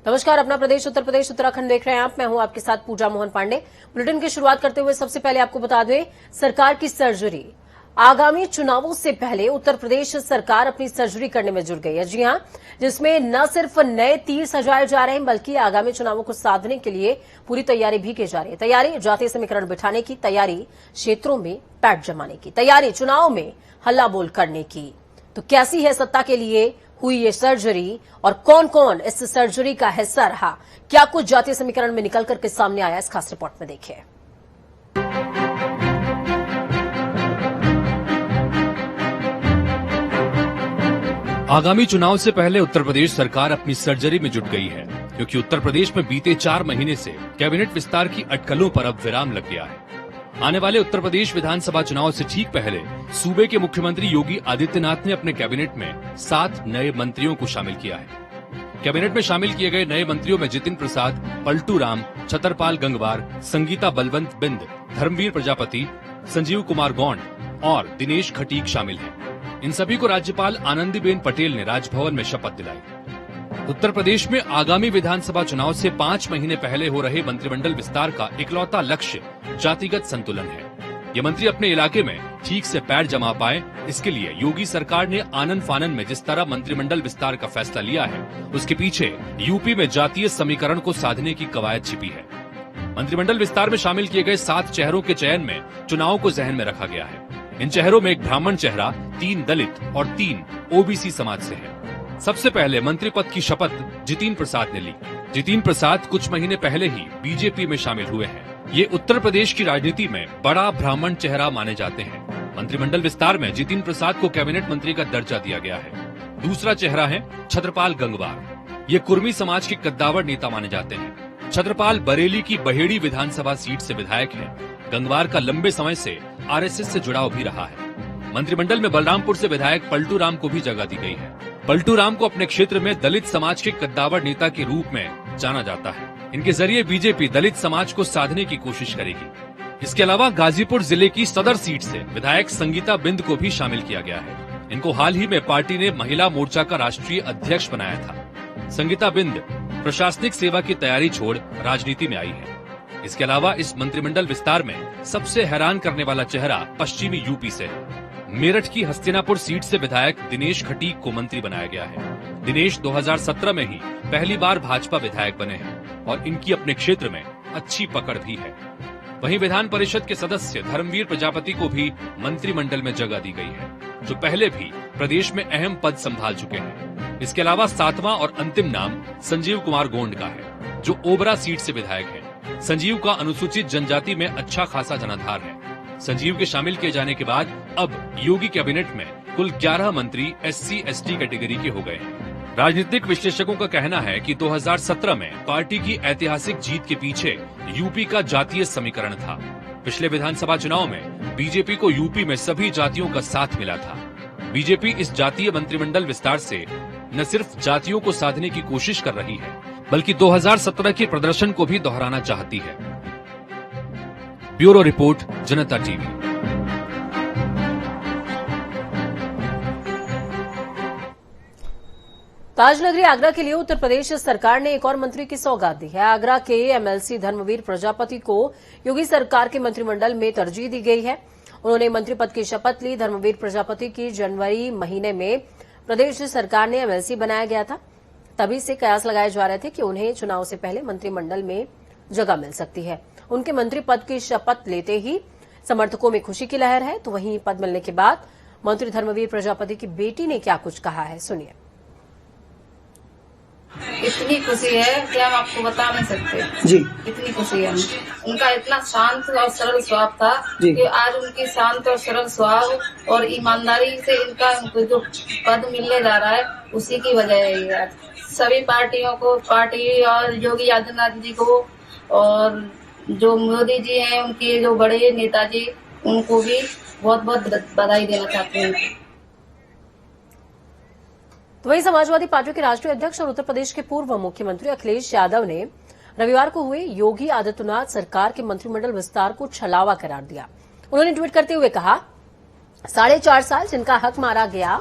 नमस्कार, अपना प्रदेश उत्तर प्रदेश उत्तराखंड देख रहे हैं आप। मैं हूं आपके साथ पूजा मोहन पांडे। बुलेटिन की शुरुआत करते हुए सबसे पहले आपको बता दें, सरकार की सर्जरी। आगामी चुनावों से पहले उत्तर प्रदेश सरकार अपनी सर्जरी करने में जुट गई है। जी हां, जिसमें न सिर्फ नए तीर सजाए जा रहे हैं बल्कि आगामी चुनावों को साधने के लिए पूरी तैयारी भी की जा रही है। तैयारी जातीय समीकरण बिठाने की, तैयारी क्षेत्रों में पैठ जमाने की, तैयारी चुनाव में हल्ला बोल करने की। तो कैसी है सत्ता के लिए हुई ये सर्जरी और कौन कौन इस सर्जरी का हिस्सा रहा, क्या कुछ जातीय समीकरण में निकल करके सामने आया, इस खास रिपोर्ट में देखिए। आगामी चुनाव से पहले उत्तर प्रदेश सरकार अपनी सर्जरी में जुट गई है, क्योंकि उत्तर प्रदेश में बीते 4 महीने से कैबिनेट विस्तार की अटकलों पर अब विराम लग गया है। आने वाले उत्तर प्रदेश विधानसभा चुनाव से ठीक पहले सूबे के मुख्यमंत्री योगी आदित्यनाथ ने अपने कैबिनेट में 7 नए मंत्रियों को शामिल किया है। कैबिनेट में शामिल किए गए नए मंत्रियों में जितिन प्रसाद, पलटू राम, छतरपाल गंगवार, संगीता बलवंत बिंद, धर्मवीर प्रजापति, संजीव कुमार गौंड और दिनेश खटीक शामिल हैं। इन सभी को राज्यपाल आनंदीबेन पटेल ने राजभवन में शपथ दिलाई। उत्तर प्रदेश में आगामी विधानसभा चुनाव से 5 महीने पहले हो रहे मंत्रिमंडल विस्तार का इकलौता लक्ष्य जातिगत संतुलन है। ये मंत्री अपने इलाके में ठीक से पैर जमा पाए, इसके लिए योगी सरकार ने आनन फानन में जिस तरह मंत्रिमंडल विस्तार का फैसला लिया है, उसके पीछे यूपी में जातीय समीकरण को साधने की कवायद छिपी है। मंत्रिमंडल विस्तार में शामिल किए गए 7 चेहरों के चयन में चुनाव को जहन में रखा गया है। इन चेहरों में एक ब्राह्मण चेहरा, 3 दलित और 3 ओबीसी समाज से है। सबसे पहले मंत्री पद की शपथ जितिन प्रसाद ने ली। जितिन प्रसाद कुछ महीने पहले ही बीजेपी में शामिल हुए हैं। ये उत्तर प्रदेश की राजनीति में बड़ा ब्राह्मण चेहरा माने जाते हैं। मंत्रिमंडल विस्तार में जितिन प्रसाद को कैबिनेट मंत्री का दर्जा दिया गया है। दूसरा चेहरा है छतरपाल गंगवार। ये कुर्मी समाज के कद्दावर नेता माने जाते हैं। छतरपाल बरेली की बहेड़ी विधानसभा सीट से विधायक है। गंगवार का लंबे समय से आरएसएस से जुड़ाव भी रहा है। मंत्रिमंडल में बलरामपुर से विधायक पलटू राम को भी जगह दी गई है। पलटू राम को अपने क्षेत्र में दलित समाज के कद्दावर नेता के रूप में जाना जाता है। इनके जरिए बीजेपी दलित समाज को साधने की कोशिश करेगी। इसके अलावा गाजीपुर जिले की सदर सीट से विधायक संगीता बिंद को भी शामिल किया गया है। इनको हाल ही में पार्टी ने महिला मोर्चा का राष्ट्रीय अध्यक्ष बनाया था। संगीता बिंद प्रशासनिक सेवा की तैयारी छोड़ राजनीति में आई है। इसके अलावा इस मंत्रिमंडल विस्तार में सबसे हैरान करने वाला चेहरा पश्चिमी यूपी से है। मेरठ की हस्तिनापुर सीट से विधायक दिनेश खटीक को मंत्री बनाया गया है। दिनेश 2017 में ही पहली बार भाजपा विधायक बने हैं और इनकी अपने क्षेत्र में अच्छी पकड़ भी है। वहीं विधान परिषद के सदस्य धर्मवीर प्रजापति को भी मंत्रिमंडल में जगह दी गई है, जो पहले भी प्रदेश में अहम पद संभाल चुके हैं। इसके अलावा 7वां और अंतिम नाम संजीव कुमार गोंड का है, जो ओबरा सीट से विधायक है। संजीव का अनुसूचित जनजाति में अच्छा खासा जनाधार है। संजीव के शामिल किए जाने के बाद अब योगी कैबिनेट में कुल 11 मंत्री SC/ST कैटेगरी के हो गए हैं। राजनीतिक विश्लेषकों का कहना है कि 2017 में पार्टी की ऐतिहासिक जीत के पीछे यूपी का जातीय समीकरण था। पिछले विधानसभा चुनाव में बीजेपी को यूपी में सभी जातियों का साथ मिला था। बीजेपी इस जातीय मंत्रिमंडल विस्तार से न सिर्फ जातियों को साधने की कोशिश कर रही है, बल्कि 2017 के प्रदर्शन को भी दोहराना चाहती है। ब्यूरो रिपोर्ट, जनता टीवी। ताजनगरी आगरा के लिए उत्तर प्रदेश सरकार ने एक और मंत्री की सौगात दी है। आगरा के MLC धर्मवीर प्रजापति को योगी सरकार के मंत्रिमंडल में तरजीह दी गई है। उन्होंने मंत्री पद की शपथ ली। धर्मवीर प्रजापति की जनवरी महीने में प्रदेश सरकार ने MLC बनाया गया था। तभी से कयास लगाए जा रहे थे कि उन्हें चुनाव से पहले मंत्रिमंडल में जगह मिल सकती है। उनके मंत्री पद की शपथ लेते ही समर्थकों में खुशी की लहर है। तो वहीं पद मिलने के बाद मंत्री धर्मवीर प्रजापति की बेटी ने क्या कुछ कहा है, सुनिए। इतनी खुशी है कि हम आपको बता नहीं सकते जी। इतनी खुशी है। उनका इतना शांत और सरल स्वभाव था कि आज उनकी शांत और सरल स्वभाव और ईमानदारी से इनका जो पद मिलने जा रहा है, उसी की वजह है ये। आज सभी पार्टियों को, पार्टी और योगी आदित्यनाथ जी को और जो मोदी जी हैं, उनके जो बड़े नेताजी, उनको भी बहुत बहुत बधाई देना चाहते हैं। तो वहीं समाजवादी पार्टी के राष्ट्रीय अध्यक्ष और उत्तर प्रदेश के पूर्व मुख्यमंत्री अखिलेश यादव ने रविवार को हुए योगी आदित्यनाथ सरकार के मंत्रिमंडल विस्तार को छलावा करार दिया। उन्होंने ट्वीट करते हुए कहा, 4.5 साल जिनका हक मारा गया,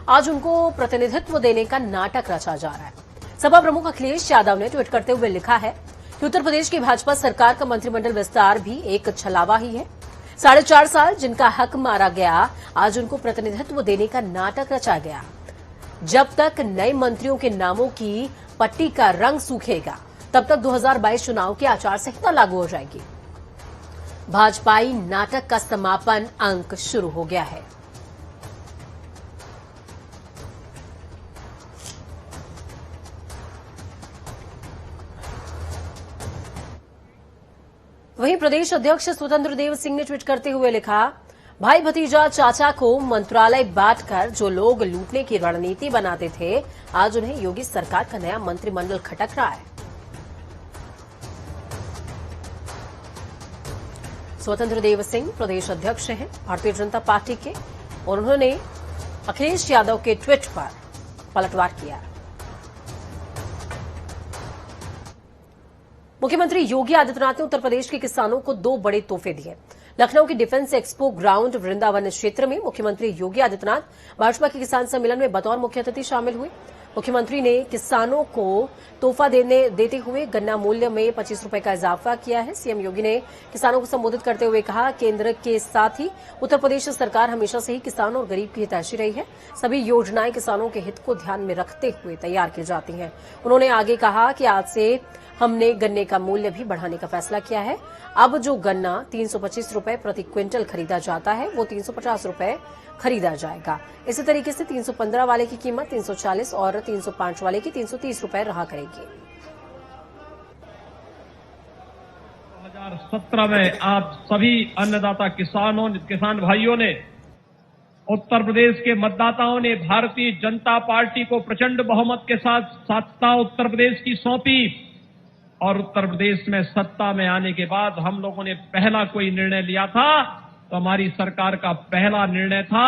आज उनको प्रतिनिधित्व देने का नाटक रचा जा रहा है। सपा प्रमुख अखिलेश यादव ने ट्वीट करते हुए लिखा है कि उत्तर प्रदेश की भाजपा सरकार का मंत्रिमंडल विस्तार भी एक छलावा ही है। 4.5 साल जिनका हक मारा गया, आज उनको प्रतिनिधित्व देने का नाटक रचा गया। जब तक नए मंत्रियों के नामों की पट्टी का रंग सूखेगा, तब तक 2022 चुनाव की आचार संहिता लागू हो जाएगी। भाजपाई नाटक का समापन अंक शुरू हो गया है। वहीं प्रदेश अध्यक्ष स्वतंत्र देव सिंह ने ट्वीट करते हुए लिखा, भाई भतीजा चाचा को मंत्रालय बांटकर जो लोग लूटने की रणनीति बनाते थे, आज उन्हें योगी सरकार का नया मंत्रिमंडल खटक रहा है। स्वतंत्र देव सिंह प्रदेश अध्यक्ष हैं भारतीय जनता पार्टी के, और उन्होंने अखिलेश यादव के ट्वीट पर पलटवार किया। मुख्यमंत्री योगी आदित्यनाथ ने उत्तर प्रदेश के किसानों को 2 बड़े तोहफे दिए। लखनऊ के डिफेंस एक्सपो ग्राउंड वृंदावन क्षेत्र में मुख्यमंत्री योगी आदित्यनाथ भाजपा के किसान सम्मेलन में बतौर मुख्य अतिथि शामिल हुए। मुख्यमंत्री ने किसानों को तोहफा देते हुए गन्ना मूल्य में 25 रुपए का इजाफा किया है। सीएम योगी ने किसानों को संबोधित करते हुए कहा, केंद्र के साथ ही उत्तर प्रदेश सरकार हमेशा से ही किसानों और गरीब की हितैषी रही है। सभी योजनाएं किसानों के हित को ध्यान में रखते हुए तैयार की जाती हैं। उन्होंने आगे कहा कि आज से हमने गन्ने का मूल्य भी बढ़ाने का फैसला किया है। अब जो गन्ना 325 रुपए प्रति क्विंटल खरीदा जाता है, वो 350 रुपए खरीदा जाएगा। इसी तरीके से 315 वाले की कीमत 340 और 305 वाले की 330 रुपए रहा करेगी। 2017 में आप सभी अन्नदाता किसान भाइयों ने, उत्तर प्रदेश के मतदाताओं ने भारतीय जनता पार्टी को प्रचंड बहुमत के साथ सत्ता उत्तर प्रदेश की सौंपी, और उत्तर प्रदेश में सत्ता में आने के बाद हम लोगों ने पहला कोई निर्णय लिया था, तो हमारी सरकार का पहला निर्णय था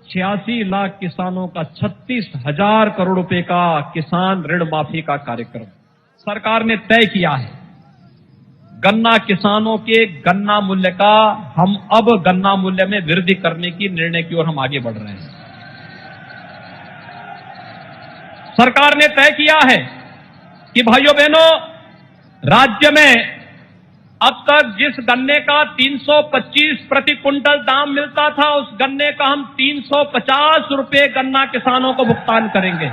86 लाख किसानों का 36,000 करोड़ रुपए का किसान ऋण माफी का कार्यक्रम सरकार ने तय किया है। गन्ना किसानों के गन्ना मूल्य का हम अब गन्ना मूल्य में वृद्धि करने की निर्णय की ओर हम आगे बढ़ रहे हैं। सरकार ने तय किया है कि भाइयों बहनों, राज्य में अब तक जिस गन्ने का 325 प्रति क्विंटल दाम मिलता था, उस गन्ने का हम 350 रुपए गन्ना किसानों को भुगतान करेंगे।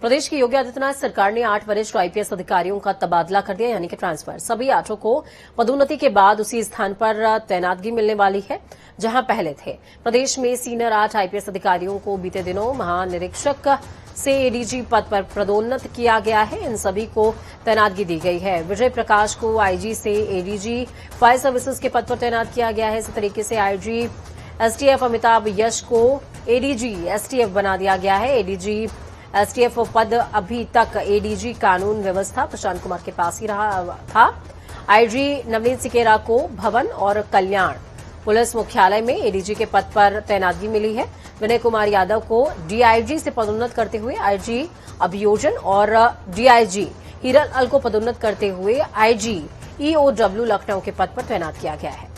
प्रदेश की योगी आदित्यनाथ सरकार ने 8 वरिष्ठ आईपीएस अधिकारियों का तबादला कर दिया, यानी कि ट्रांसफर। सभी 8 को पदोन्नति के बाद उसी स्थान पर तैनातगी मिलने वाली है जहां पहले थे। प्रदेश में सीनियर 8 आईपीएस अधिकारियों को बीते दिनों महानिरीक्षक से एडीजी पद पर पदोन्नत किया गया है। इन सभी को तैनातगी दी गई है। विजय प्रकाश को आईजी से एडीजी फायर सर्विसेज के पद पर तैनात किया गया है। इसी तरीके से आईजी एसटीएफ अमिताभ यश को एडीजी एसटीएफ बना दिया गया है। एडीजी एसटीएफ पद अभी तक एडीजी कानून व्यवस्था प्रशांत कुमार के पास ही रहा था। आईजी नवनीत सिकेरा को भवन और कल्याण पुलिस मुख्यालय में एडीजी के पद पर तैनातगी मिली है। विनय कुमार यादव को डीआईजी से पदोन्नत करते हुए आईजी अभियोजन और डीआईजी हिरल अल को पदोन्नत करते हुए आईजी ईओडब्ल्यू लखनऊ के पद पर तैनात किया गया है।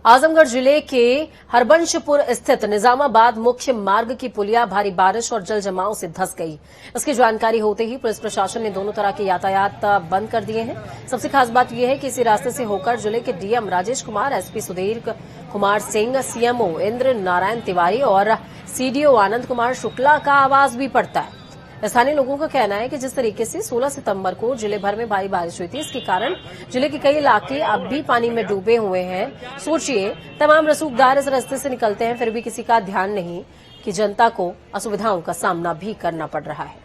आजमगढ़ जिले के हरबंशपुर स्थित निजामाबाद मुख्य मार्ग की पुलिया भारी बारिश और जल जमाव से धंस गई। इसकी जानकारी होते ही पुलिस प्रशासन ने दोनों तरह के यातायात बंद कर दिए हैं। सबसे खास बात यह है कि इसी रास्ते से होकर जिले के DM Rajesh Kumar, SP Sudhir Kumar Singh, CMO Indra Narayan Tiwari और सीडीओ आनंद कुमार शुक्ला का आवाज भी पड़ता है। स्थानीय लोगों का कहना है कि जिस तरीके से 16 सितंबर को जिले भर में भारी बारिश हुई थी, इसके कारण जिले के कई इलाके अब भी पानी में डूबे हुए हैं। सोचिए, तमाम रसूखदार इस रास्ते से निकलते हैं, फिर भी किसी का ध्यान नहीं कि जनता को असुविधाओं का सामना भी करना पड़ रहा है।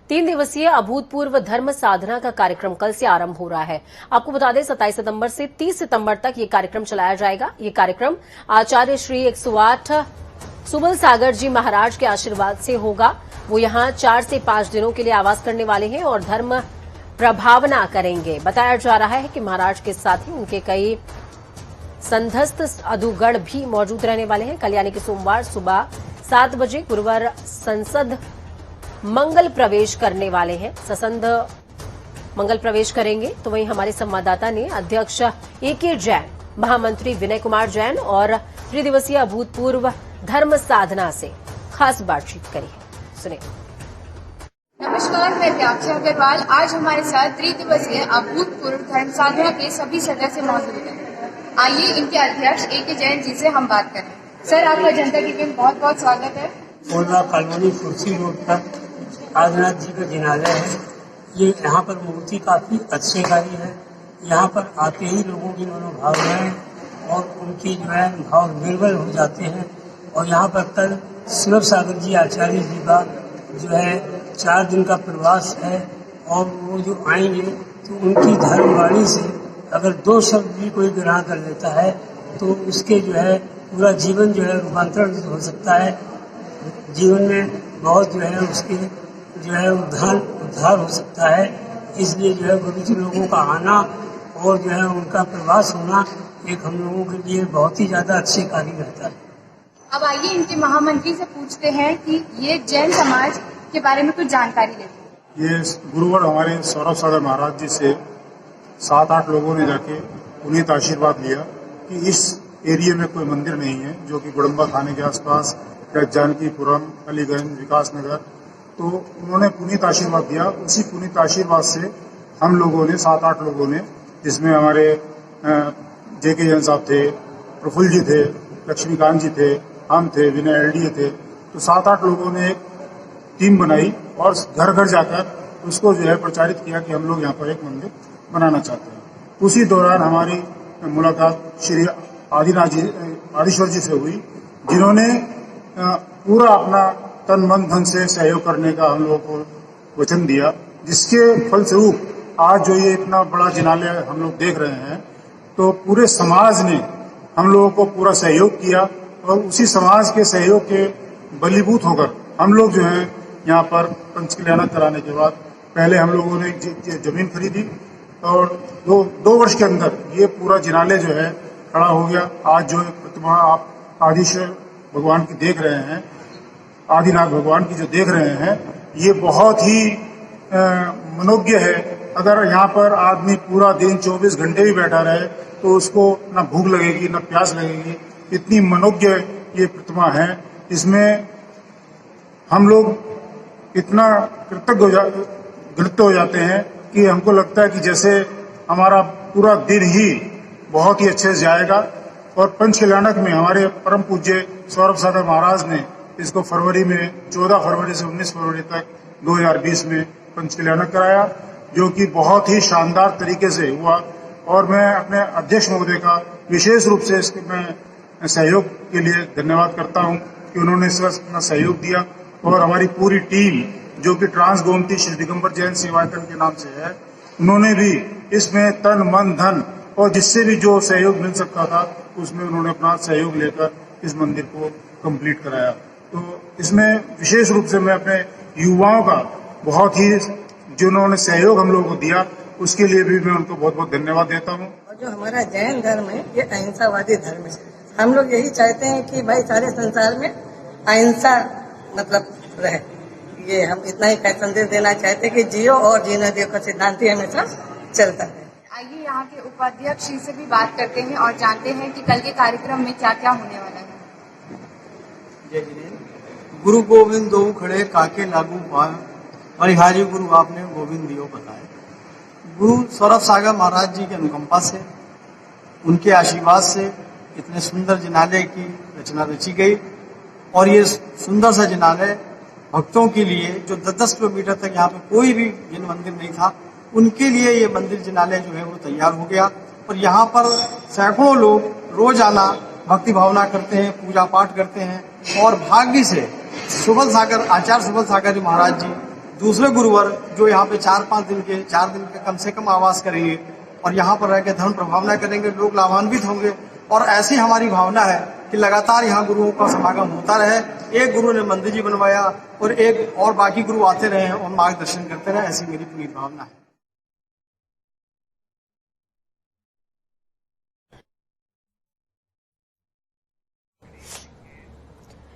तीन दिवसीय अभूतपूर्व धर्म साधना का कार्यक्रम कल से आरंभ हो रहा है। आपको बता दें 27 सितंबर से 30 सितंबर तक ये कार्यक्रम चलाया जाएगा। ये कार्यक्रम आचार्य श्री 108 सुबल सागर जी महाराज के आशीर्वाद से होगा। वो यहां 4 से 5 दिनों के लिए आवास करने वाले हैं और धर्म प्रभावना करेंगे। बताया जा रहा है कि महाराज के साथ ही उनके कई संधस्त अधुगण भी मौजूद रहने वाले हैं। कल यानी कि सोमवार सुबह 7 बजे गुरुवार संसद मंगल प्रवेश करने वाले हैं। ससंध मंगल प्रवेश करेंगे। तो वहीं हमारे संवाददाता ने अध्यक्ष एके जैन महामंत्री विनय कुमार जैन और त्रिदिवसीय अभूतपूर्व धर्म साधना से खास बातचीत करी है। सुनिए। नमस्कार, मैं व्याख्या अग्रवाल। आज हमारे साथ त्रिदिवसीय अभूतपूर्व धर्म साधना के सभी सदस्य मौजूद हैं। आइए इनके अध्यक्ष A.K. जैन जी से हम बात करें। सर, आपका जनता टीवी में बहुत बहुत स्वागत है। कोला कॉलोनी कुर्सी रोड पर आदिनाथ जी का जिनाजा है। ये यहाँ पर मूर्ति काफी अच्छेकारी है। यहाँ पर आते ही लोगों की मनोभावनाएं और उनकी जो है भाव निर्बल हो जाते हैं। और यहाँ पर कल सुलभ सागर जी आचार्य जी का जो है 4 दिन का प्रवास है और वो जो आएंगे तो उनकी धर्मवाणी से अगर 2 शब्द भी कोई ग्रहण कर लेता है तो उसके जो है पूरा जीवन जो है रूपांतरण हो सकता है। जीवन में बहुत जो है उसके जो है उद्धार हो सकता है। इसलिए जो है गुरुजी लोगों का आना और जो है उनका प्रवास होना एक हम लोगों के लिए बहुत ही ज्यादा अच्छे कार्य रहता है। अब आइए इनके महामंत्री से पूछते हैं कि ये जैन समाज के बारे में कुछ जानकारी देते हैं। ये गुरुवार हमारे सौरभ सागर महाराज जी से 7-8 लोगों ने जाके पुनीत आशीर्वाद लिया कि इस एरिया में कोई मंदिर नहीं है, जो कि गुड़म्बा थाने के आसपास जानकीपुरम, अलीगंज, विकास नगर, तो उन्होंने पुनीत आशीर्वाद दिया। उसी पुनीत आशीर्वाद से हम लोगों ने 7-8 लोगों ने, जिसमें हमारे J.K. जैन साहब थे, प्रफुल्ल जी थे, लक्ष्मीकांत जी थे, हम थे, विनय LDA थे, तो 7-8 लोगों ने एक टीम बनाई और घर घर जाकर उसको जो है प्रचारित किया कि हम लोग यहाँ पर एक मंदिर बनाना चाहते हैं। उसी दौरान हमारी मुलाकात श्री आदिश्वर जी से हुई, जिन्होंने पूरा अपना तन मन धन से सहयोग करने का हम लोगों को वचन दिया, जिसके फलस्वरूप आज जो ये इतना बड़ा जिनालय हम लोग देख रहे हैं, तो पूरे समाज ने हम लोगों को पूरा सहयोग किया और उसी समाज के सहयोग के बलीभूत होकर हम लोग जो है यहाँ पर पंचकल्याणक कराने के बाद पहले हम लोगों ने जमीन खरीदी और 2 वर्ष के अंदर ये पूरा जिनालय जो है खड़ा हो गया। आज जो प्रतिमा आप आदिश्वर भगवान की देख रहे हैं, आदिनाथ भगवान की जो देख रहे हैं, ये बहुत ही मनोज्ञ है। अगर यहाँ पर आदमी पूरा दिन 24 घंटे भी बैठा रहे तो उसको न भूख लगेगी न प्यास लगेगी, इतनी मनोज्ञ ये प्रतिमा है। इसमें हम लोग इतना कृतज्ञ हो जाते हैं कि हमको लगता है कि जैसे हमारा पूरा दिन ही बहुत ही अच्छे से जाएगा। और पंचकल्याणक में हमारे परम पूज्य सौरभ सागर महाराज ने इसको फरवरी में 14 फरवरी से 19 फरवरी तक 2020 में पंचकल्याणक कराया, जो कि बहुत ही शानदार तरीके से हुआ। और मैं अपने अध्यक्ष महोदय का विशेष रूप से इसके मैं सहयोग के लिए धन्यवाद करता हूं कि उन्होंने इस वर्ष अपना सहयोग दिया। और हमारी पूरी टीम, जो कि ट्रांस गोमती श्री दिगंबर जैन सेवायतन के नाम से है, उन्होंने भी इसमें तन मन धन और जिससे भी जो सहयोग मिल सकता था उसमें उन्होंने अपना सहयोग लेकर इस मंदिर को कंप्लीट कराया। तो इसमें विशेष रूप से मैं अपने युवाओं का बहुत ही, जिन्होंने सहयोग हम लोगों को दिया, उसके लिए भी मैं उनको बहुत बहुत धन्यवाद देता हूँ। और जो हमारा जैन धर्म है, ये अहिंसावादी धर्म है। हम लोग यही चाहते हैं कि भाई सारे संसार में अहिंसा मतलब रहे। ये हम इतना ही संदेश देना चाहते हैं कि जियो और जीने दियो का सिद्धांत ही हमेशा चलता है। आइए यहाँ के उपाध्यक्ष जी से भी बात करते हैं और जानते हैं कि कल के कार्यक्रम में क्या क्या होने वाला है। जय जिनेन्द्र। गुरु गोविंद दो खड़े काके लागू पाए, परिहारी गुरु आपने गोविंद दियो बताए। गुरु सौरभ सागर महाराज जी के अनुकंपा से, उनके आशीर्वाद से इतने सुंदर जिनालय की रचना रची गई। और ये सुंदर सा जिनालय भक्तों के लिए, जो 10-10 किलोमीटर तक यहाँ पे कोई भी जिन मंदिर नहीं था, उनके लिए ये मंदिर जिनालय जो है वो तैयार हो गया। और यहाँ पर सैकड़ों लोग रोजाना भक्ति भावना करते हैं, पूजा पाठ करते हैं। और भाग्य से आचार्य सुबल सागर जी महाराज जी दूसरे गुरुवर जो यहाँ पे 4 दिन के कम से कम आवास करेंगे और यहाँ पर रहकर धर्म प्रभावना करेंगे, लोग लाभान्वित होंगे। और ऐसी हमारी भावना है कि लगातार यहाँ गुरुओं का समागम होता रहे। एक गुरु ने मंदिर जी बनवाया और एक और बाकी गुरु आते रहे और मार्गदर्शन करते रहे, ऐसी मेरी पूरी भावना है।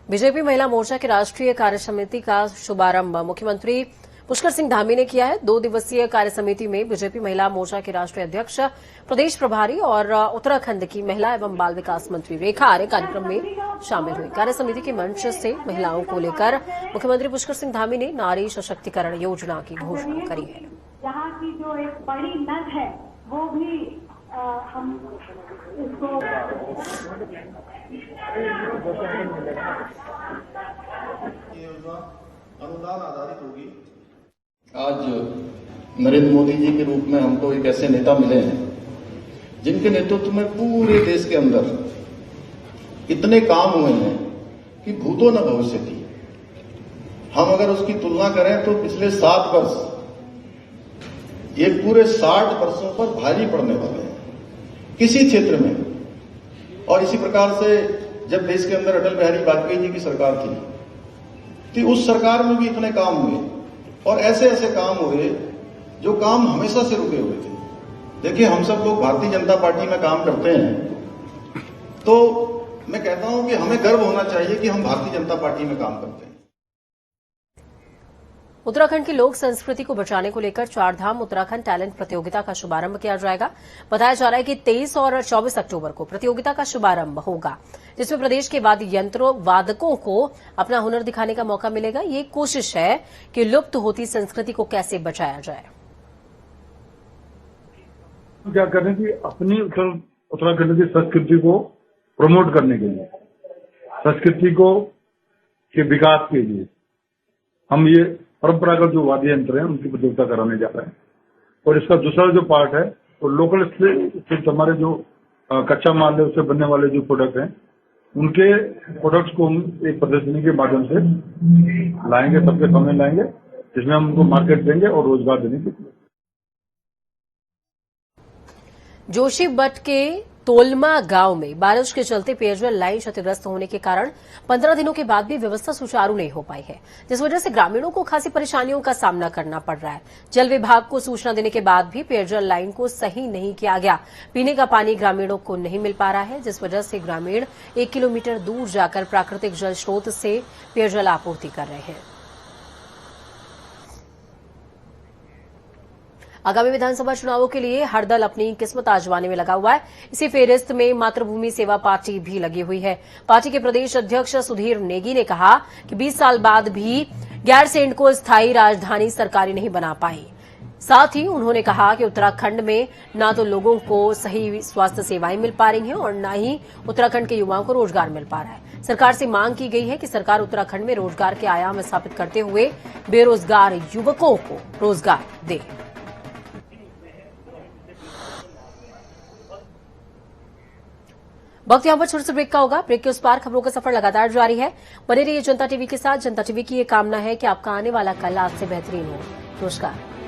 बीजेपी महिला मोर्चा की राष्ट्रीय कार्य समिति का शुभारंभ मुख्यमंत्री पुष्कर सिंह धामी ने किया है। 2 दिवसीय कार्य समिति में बीजेपी महिला मोर्चा के राष्ट्रीय अध्यक्ष, प्रदेश प्रभारी और उत्तराखंड की महिला एवं बाल विकास मंत्री रेखा आर्य कार्यक्रम में शामिल हुई। कार्य समिति के मंच से महिलाओं को लेकर मुख्यमंत्री पुष्कर सिंह धामी ने नारी सशक्तिकरण योजना की घोषणा करी है। यहाँ की जो एक बड़ी नद है वो भी हम इसको अनुदान आधारित होगी। आज नरेंद्र मोदी जी के रूप में हमको एक ऐसे नेता मिले हैं जिनके नेतृत्व में पूरे देश के अंदर इतने काम हुए हैं कि भूतो न भविष्यति। हम अगर उसकी तुलना करें तो पिछले 7 वर्ष ये पूरे 60 वर्षों पर भारी पड़ने वाले हैं किसी क्षेत्र में। और इसी प्रकार से जब देश के अंदर अटल बिहारी वाजपेयी जी की सरकार थी कि उस सरकार में भी इतने काम हुए और ऐसे ऐसे काम हुए जो काम हमेशा से रुके हुए थे। देखिए, हम सब लोग भारतीय जनता पार्टी में काम करते हैं तो मैं कहता हूं कि हमें गर्व होना चाहिए कि हम भारतीय जनता पार्टी में काम करते हैं। उत्तराखंड की लोक संस्कृति को बचाने को लेकर चारधाम उत्तराखंड टैलेंट प्रतियोगिता का शुभारंभ किया जाएगा। बताया जा रहा है कि 23 और 24 अक्टूबर को प्रतियोगिता का शुभारंभ होगा, जिसमें प्रदेश के वाद्य यंत्रों वादकों को अपना हुनर दिखाने का मौका मिलेगा। ये कोशिश है कि लुप्त होती संस्कृति को कैसे बचाया जाए। क्या करें कि अपनी उत्तराखंड की संस्कृति को प्रमोट करने के लिए, संस्कृति को के विकास के लिए हम ये परंपरागत जो वाद्य यंत्र हैं उनकी प्रतियोगिता कराने जा रहे हैं। और इसका दूसरा जो पार्ट है तो लोकल स्थित हमारे जो कच्चा माल है उससे बनने वाले जो प्रोडक्ट हैं उनके प्रोडक्ट्स को हम एक प्रदर्शनी के माध्यम से लाएंगे, सबके सामने लाएंगे, जिसमें हम उनको मार्केट देंगे और रोजगार देने के लिए। जोशीमठ के तोलमा गांव में बारिश के चलते पेयजल लाइन क्षतिग्रस्त होने के कारण 15 दिनों के बाद भी व्यवस्था सुचारू नहीं हो पाई है, जिस वजह से ग्रामीणों को खासी परेशानियों का सामना करना पड़ रहा है। जल विभाग को सूचना देने के बाद भी पेयजल लाइन को सही नहीं किया गया। पीने का पानी ग्रामीणों को नहीं मिल पा रहा है, जिस वजह से ग्रामीण 1 किलोमीटर दूर जाकर प्राकृतिक जल स्रोत से पेयजल आपूर्ति कर रहे हैं। आगामी विधानसभा चुनावों के लिए हर दल अपनी किस्मत आजमाने में लगा हुआ है। इसी फेरिस्त में मातृभूमि सेवा पार्टी भी लगी हुई है। पार्टी के प्रदेश अध्यक्ष सुधीर नेगी ने कहा कि 20 साल बाद भी गैरसैंण को स्थायी राजधानी सरकारी नहीं बना पाई। साथ ही उन्होंने कहा कि उत्तराखंड में न तो लोगों को सही स्वास्थ्य सेवाएं मिल पा रही हैं और न ही उत्तराखंड के युवाओं को रोजगार मिल पा रहा है। सरकार से मांग की गई है कि सरकार उत्तराखंड में रोजगार के आयाम स्थापित करते हुए बेरोजगार युवकों को रोजगार दे। वक्त यहां पर छोटे से ब्रेक का होगा। ब्रेक के उस पार खबरों का सफर लगातार जारी है। बने रहिए जनता टीवी के साथ। जनता टीवी की ये कामना है कि आपका आने वाला कल आज से बेहतरीन हो। नमस्कार।